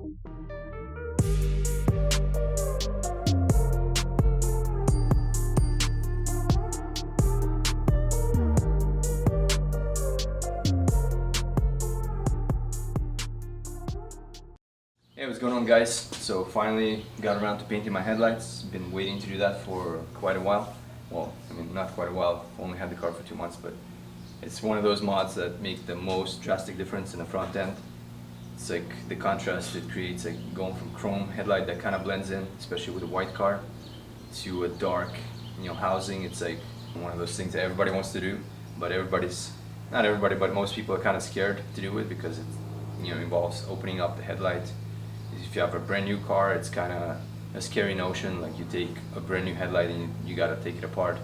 Hey, what's going on, guys? So finally got around to painting my headlights. Been waiting to do that for quite a while. Well, I mean, not quite a while, only had the car for 2 months, but it's one of those mods that make the most drastic difference in the front end. It's like the contrast it creates, like going from chrome headlight that kind of blends in, especially with a white car, to a dark, housing. It's like one of those things that everybody wants to do, but not everybody, but most people are kind of scared to do it because it, involves opening up the headlight. If you have a brand new car, it's kind of a scary notion. Like, you take a brand new headlight and you gotta take it apart.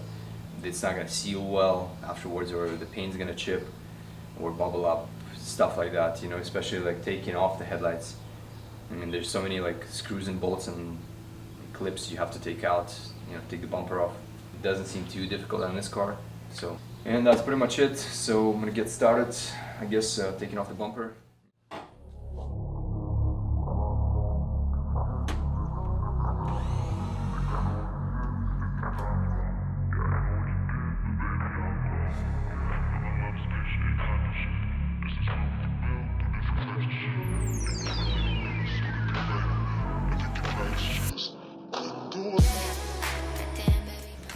It's not gonna seal well afterwards, or the paint's gonna chip or bubble up, stuff like that. Especially like taking off the headlights. I mean, there's so many like screws and bolts and clips you have to take out. Take the bumper off. It doesn't seem too difficult on this car. And that's pretty much it. So I'm gonna get started. I guess taking off the bumper.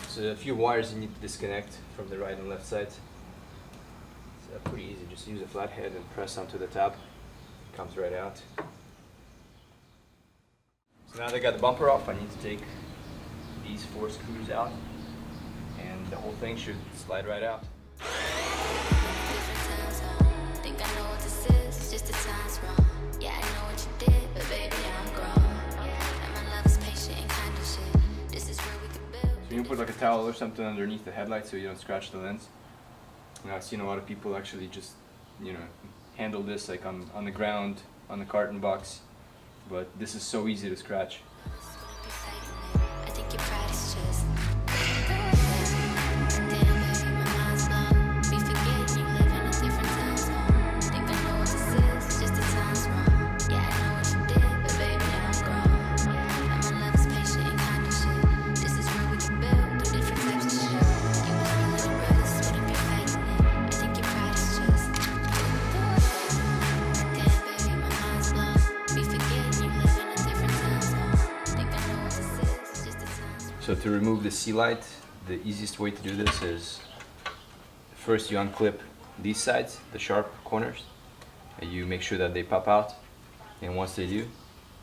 So a few wires you need to disconnect from the right and left sides. It's pretty easy. Just use a flathead and press onto the tab. It comes right out. So now that I got the bumper off, I need to take these 4 screws out, and the whole thing should slide right out. So you can put like a towel or something underneath the headlight so you don't scratch the lens. I've seen a lot of people actually just, handle this like on the ground, on the carton box, but this is so easy to scratch. So to remove the sealant, the easiest way to do this is first you unclip these sides, the sharp corners, and you make sure that they pop out. And once they do,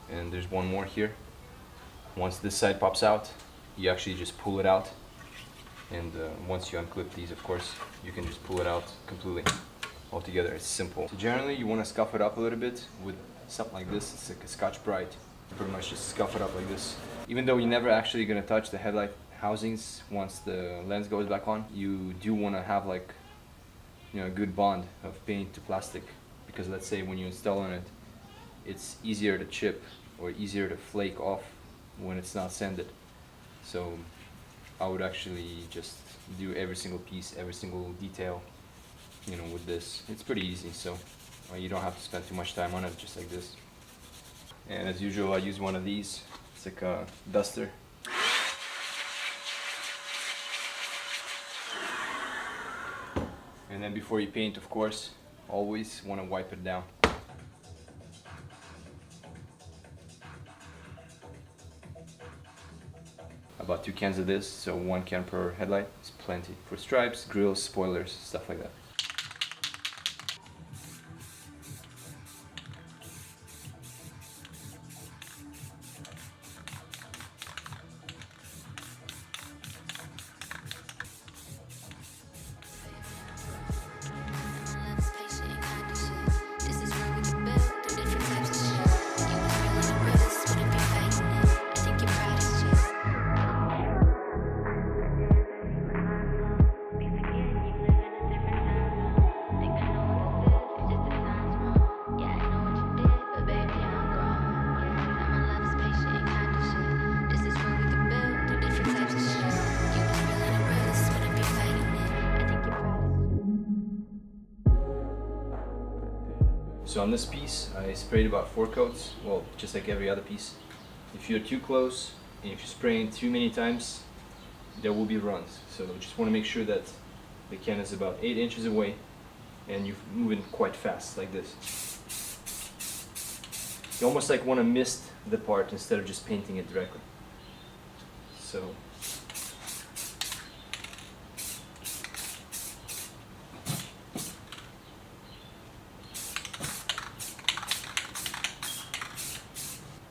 and there's one more here, once this side pops out, you actually just pull it out. And once you unclip these, of course, you can just pull it out completely altogether. It's simple. So generally you want to scuff it up a little bit with something like this. It's like a Scotch-Brite. You pretty much just scuff it up like this. Even though you're never actually going to touch the headlight housings once the lens goes back on, you do want to have like, a good bond of paint to plastic, because let's say when you install on it, it's easier to chip or easier to flake off when it's not sanded. So I would actually just do every single piece, every single detail, with this. It's pretty easy, so you don't have to spend too much time on it, just like this. And as usual, I use one of these. It's like a duster. And then before you paint, of course, always want to wipe it down. About 2 cans of this, so 1 can per headlight is plenty for stripes, grills, spoilers, stuff like that. So on this piece, I sprayed about 4 coats, well, just like every other piece. If you're too close, and if you're spraying too many times, there will be runs. So just want to make sure that the can is about 8 inches away, and you're moving quite fast, like this. You almost like want to mist the part instead of just painting it directly. So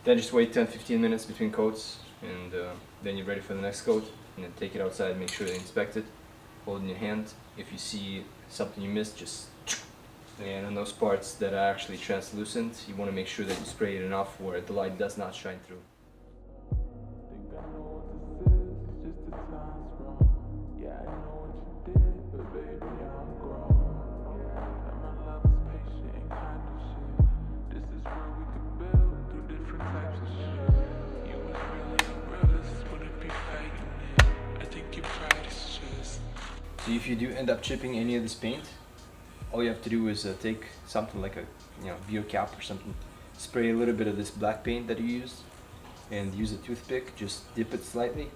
then just wait 10-15 minutes between coats, and then you're ready for the next coat. And then take it outside, make sure to inspect it, hold it in your hand. If you see something you missed, just, and on those parts that are actually translucent, you want to make sure that you spray it enough where the light does not shine through. So if you do end up chipping any of this paint, all you have to do is take something like a beer cap or something, spray a little bit of this black paint that you used, and use a toothpick, just dip it slightly,